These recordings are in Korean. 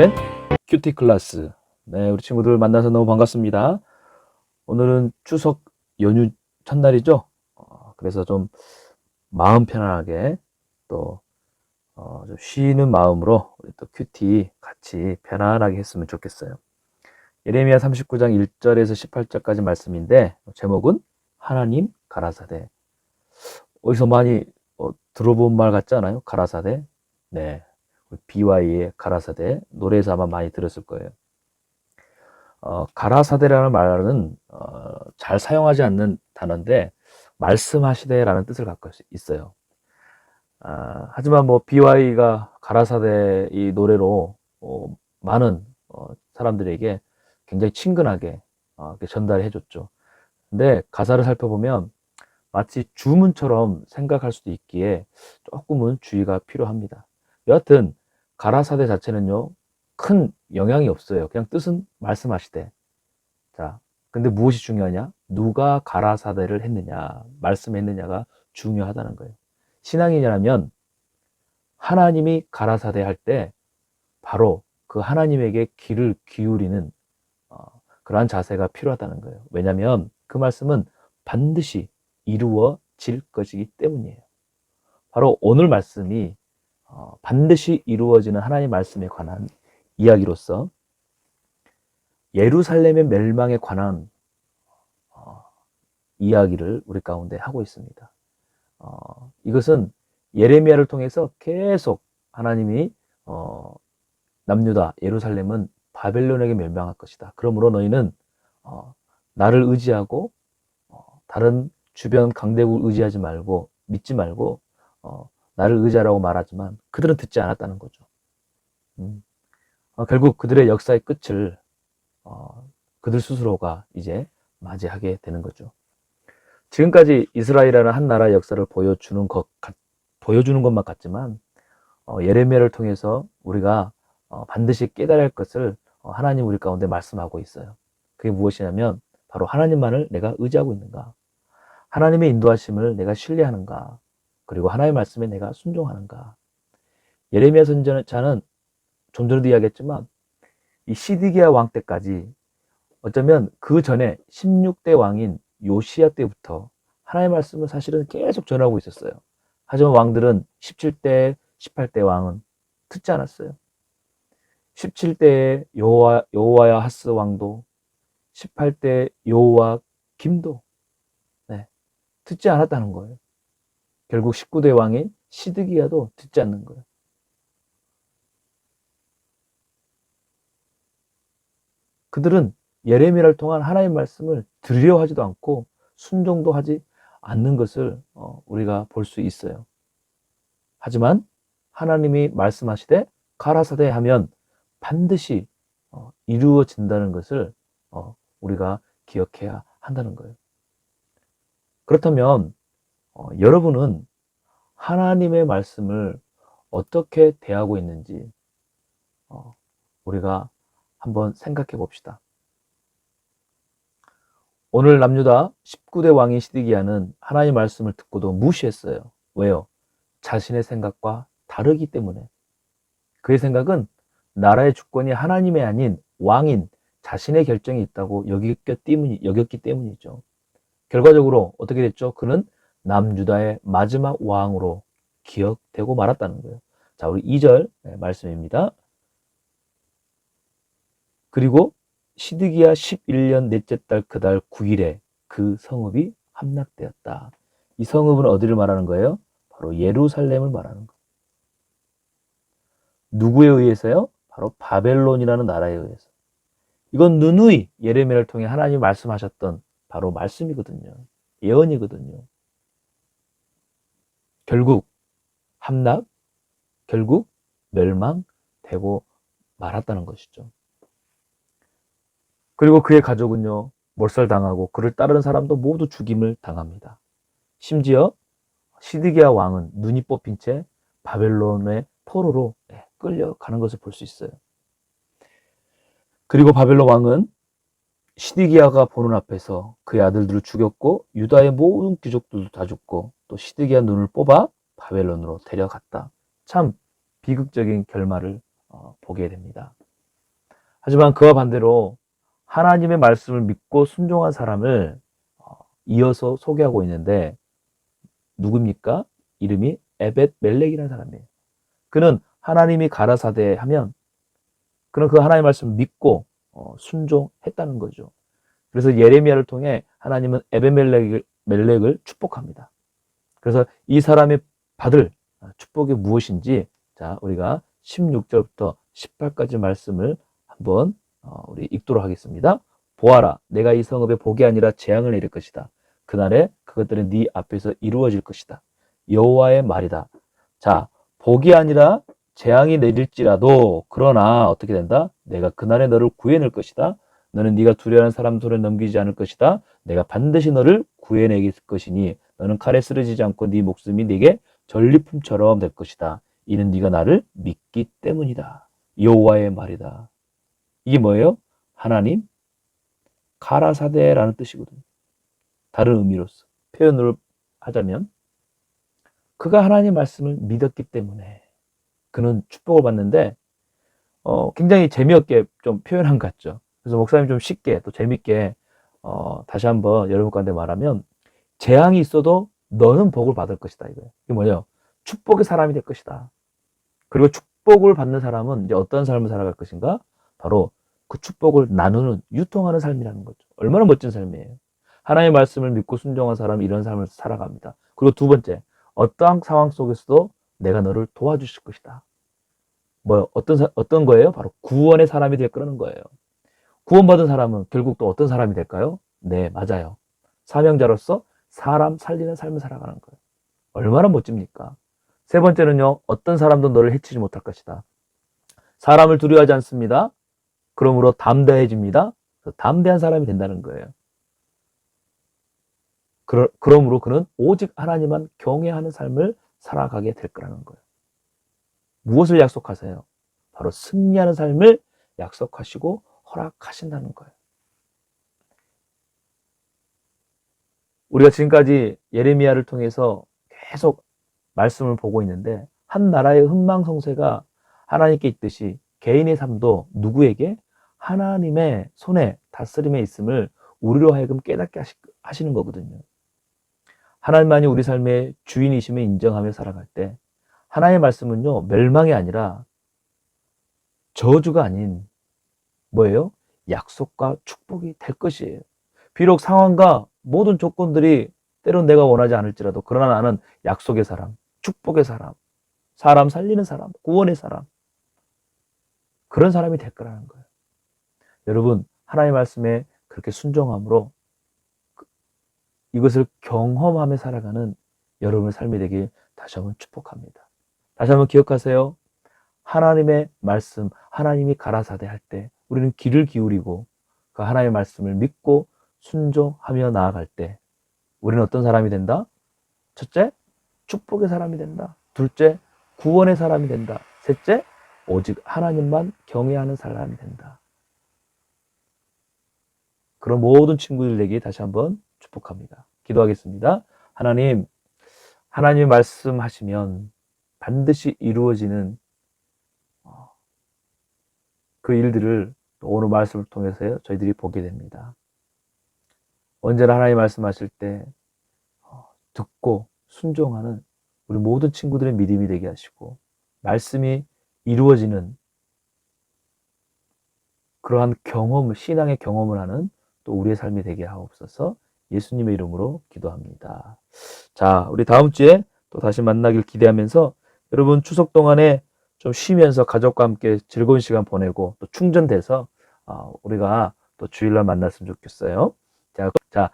오늘의 큐티 클래스. 네, 우리 친구들 만나서 너무 반갑습니다. 오늘은 추석 연휴 첫날이죠. 그래서 좀 마음 편안하게 또 좀 쉬는 마음으로 우리 또 큐티 같이 편안하게 했으면 좋겠어요. 예레미야 39장 1절에서 18절까지 말씀인데 제목은 하나님 가라사대. 어디서 많이 들어본 말 같지 않아요? 가라사대. 네, BY의 가라사대 노래에서 아마 많이 들었을 거예요. 가라사대라는 말은 잘 사용하지 않는 단어인데 말씀하시되라는 뜻을 갖고 있어요. 하지만 뭐 BY가 가라사대 이 노래로 많은 사람들에게 굉장히 친근하게 전달해 줬죠. 근데 가사를 살펴보면 마치 주문처럼 생각할 수도 있기에 조금은 주의가 필요합니다. 여하튼 가라사대 자체는요 큰 영향이 없어요. 그냥 뜻은 말씀하시되. 자, 근데 무엇이 중요하냐? 누가 가라사대를 했느냐, 말씀했느냐가 중요하다는 거예요. 신앙이냐면 하나님이 가라사대 할 때 바로 그 하나님에게 귀를 기울이는 그러한 자세가 필요하다는 거예요. 왜냐하면 그 말씀은 반드시 이루어질 것이기 때문이에요. 바로 오늘 말씀이 반드시 이루어지는 하나님 말씀에 관한 이야기로서 예루살렘의 멸망에 관한 이야기를 우리 가운데 하고 있습니다. 이것은 예레미야를 통해서 계속 하나님이 남유다 예루살렘은 바벨론에게 멸망할 것이다. 그러므로 너희는 나를 의지하고 다른 주변 강대국을 의지하지 말고 믿지 말고 나를 의지하라고 말하지만 그들은 듣지 않았다는 거죠. 결국 그들의 역사의 끝을 그들 스스로가 이제 맞이하게 되는 거죠. 지금까지 이스라엘이라는 한 나라의 역사를 보여주는 것만 같지만 예레미야를 통해서 우리가 반드시 깨달을 것을 하나님 우리 가운데 말씀하고 있어요. 그게 무엇이냐면 바로 하나님만을 내가 의지하고 있는가, 하나님의 인도하심을 내가 신뢰하는가, 그리고 하나님의 말씀에 내가 순종하는가. 예레미야 선지자는 좀 전에도 이야기했지만 이 시드기야 왕 때까지 어쩌면 그 전에 16대 왕인 요시야 때부터 하나님의 말씀을 사실은 계속 전하고 있었어요. 하지만 왕들은 17대, 18대 왕은 듣지 않았어요. 17대의 여호와야 하스 왕도, 18대 여호와 김도 듣지 않았다는 거예요. 결국 19대 왕인 시드기야도 듣지 않는 거예요. 그들은 예레미야를 통한 하나님의 말씀을 들으려 하지도 않고 순종도 하지 않는 것을 우리가 볼 수 있어요. 하지만 하나님이 말씀하시되 가라사대 하면 반드시 이루어진다는 것을 우리가 기억해야 한다는 거예요. 그렇다면 여러분은 하나님의 말씀을 어떻게 대하고 있는지 우리가 한번 생각해 봅시다. 오늘 남유다 19대 왕인 시드기야는 하나님의 말씀을 듣고도 무시했어요. 왜요? 자신의 생각과 다르기 때문에. 그의 생각은 나라의 주권이 하나님의 아닌 왕인 자신의 결정이 있다고 여겼기 때문이죠. 결과적으로 어떻게 됐죠? 그는 남유다의 마지막 왕으로 기억되고 말았다는 거예요. 자, 우리 2절 말씀입니다. 그리고 시드기야 11년 넷째 달 그달 9일에 그 성읍이 함락되었다. 이 성읍은 어디를 말하는 거예요? 바로 예루살렘을 말하는 거예요. 누구에 의해서요? 바로 바벨론이라는 나라에 의해서. 이건 누누이 예레미야를 통해 하나님이 말씀하셨던 바로 말씀이거든요. 예언이거든요. 결국 함락, 결국 멸망되고 말았다는 것이죠. 그리고 그의 가족은요, 몰살당하고 그를 따르는 사람도 모두 죽임을 당합니다. 심지어 시드기야 왕은 눈이 뽑힌 채 바벨론의 포로로 끌려가는 것을 볼 수 있어요. 그리고 바벨론 왕은 시드기야가 보는 앞에서 그의 아들들을 죽였고 유다의 모든 귀족들도 다 죽고 또 시드기야 눈을 뽑아 바벨론으로 데려갔다. 참 비극적인 결말을 보게 됩니다. 하지만 그와 반대로 하나님의 말씀을 믿고 순종한 사람을 이어서 소개하고 있는데 누굽니까? 이름이 에벳 멜렉이라는 사람이에요. 그는 하나님이 가라사대 하면 그는 그 하나님의 말씀을 믿고 순종했다는 거죠. 그래서 예레미야를 통해 하나님은 에벳 멜렉을 축복합니다. 그래서 이 사람이 받을 축복이 무엇인지 자 우리가 16절부터 18까지 말씀을 한번 우리 읽도록 하겠습니다. 보아라, 내가 이 성읍에 복이 아니라 재앙을 내릴 것이다. 그날에 그것들은 네 앞에서 이루어질 것이다. 여호와의 말이다. 자, 복이 아니라 재앙이 내릴지라도 그러나 어떻게 된다? 내가 그날에 너를 구해낼 것이다. 너는 네가 두려워하는 사람 손에 넘기지 않을 것이다. 내가 반드시 너를 구해내길 것이니 너는 칼에 쓰러지지 않고 네 목숨이 네게 전리품처럼 될 것이다. 이는 네가 나를 믿기 때문이다. 여호와의 말이다. 이게 뭐예요? 하나님 가라사대라는 뜻이거든요. 다른 의미로서 표현을 하자면 그가 하나님 말씀을 믿었기 때문에 그는 축복을 받는데 굉장히 재미없게 좀 표현한 것 같죠. 그래서 목사님 좀 쉽게 또 재밌게 다시 한번 여러분 가운데 말하면 재앙이 있어도 너는 복을 받을 것이다 이거예요. 이게 뭐예요? 축복의 사람이 될 것이다. 그리고 축복을 받는 사람은 이제 어떤 삶을 살아갈 것인가? 바로 그 축복을 나누는 유통하는 삶이라는 거죠. 얼마나 멋진 삶이에요. 하나님의 말씀을 믿고 순종한 사람은 이런 삶을 살아갑니다. 그리고 두 번째, 어떠한 상황 속에서도 내가 너를 도와주실 것이다. 어떤 거예요? 바로 구원의 사람이 될 거라는 거예요. 구원받은 사람은 결국 또 어떤 사람이 될까요? 네, 맞아요. 사명자로서 사람 살리는 삶을 살아가는 거예요. 얼마나 멋집니까? 세 번째는요, 어떤 사람도 너를 해치지 못할 것이다. 사람을 두려워하지 않습니다. 그러므로 담대해집니다. 담대한 사람이 된다는 거예요. 그러므로 그는 오직 하나님만 경외하는 삶을 살아가게 될 거라는 거예요. 무엇을 약속하세요? 바로 승리하는 삶을 약속하시고 허락하신다는 거예요. 우리가 지금까지 예레미야를 통해서 계속 말씀을 보고 있는데 한 나라의 흥망성쇠가 하나님께 있듯이 개인의 삶도 누구에게? 하나님의 손에 다스림에 있음을 우리로 하여금 깨닫게 하시는 거거든요. 하나님만이 우리 삶의 주인이심을 인정하며 살아갈 때 하나님의 말씀은요, 멸망이 아니라 저주가 아닌 뭐예요? 약속과 축복이 될 것이에요. 비록 상황과 모든 조건들이 때론 내가 원하지 않을지라도 그러나 나는 약속의 사람, 축복의 사람, 사람 살리는 사람, 구원의 사람 그런 사람이 될 거라는 거예요. 여러분 하나님의 말씀에 그렇게 순종함으로 이것을 경험하며 살아가는 여러분의 삶이 되길 다시 한번 축복합니다. 다시 한번 기억하세요. 하나님의 말씀, 하나님이 가라사대 할 때 우리는 귀를 기울이고 그 하나님의 말씀을 믿고 순종하며 나아갈 때 우리는 어떤 사람이 된다? 첫째, 축복의 사람이 된다. 둘째, 구원의 사람이 된다. 셋째, 오직 하나님만 경외하는 사람이 된다. 그런 모든 친구들에게 다시 한번 축복합니다. 기도하겠습니다. 하나님, 하나님의 말씀하시면 반드시 이루어지는 그 일들을 오늘 말씀을 통해서 저희들이 보게 됩니다. 언제나 하나님 말씀하실 때 듣고 순종하는 우리 모든 친구들의 믿음이 되게 하시고 말씀이 이루어지는 그러한 경험을, 신앙의 경험을 하는 또 우리의 삶이 되게 하옵소서. 예수님의 이름으로 기도합니다. 자, 우리 다음 주에 또 다시 만나길 기대하면서 여러분 추석 동안에 좀 쉬면서 가족과 함께 즐거운 시간 보내고 또 충전돼서 우리가 또 주일날 만났으면 좋겠어요. 자,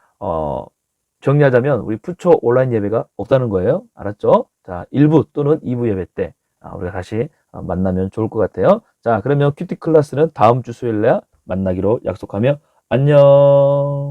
정리하자면 우리 푸초 온라인 예배가 없다는 거예요. 알았죠? 자, 1부 또는 2부 예배 때 우리가 다시 만나면 좋을 것 같아요. 자, 그러면 큐티 클래스는 다음 주 수요일날 만나기로 약속하며 안녕.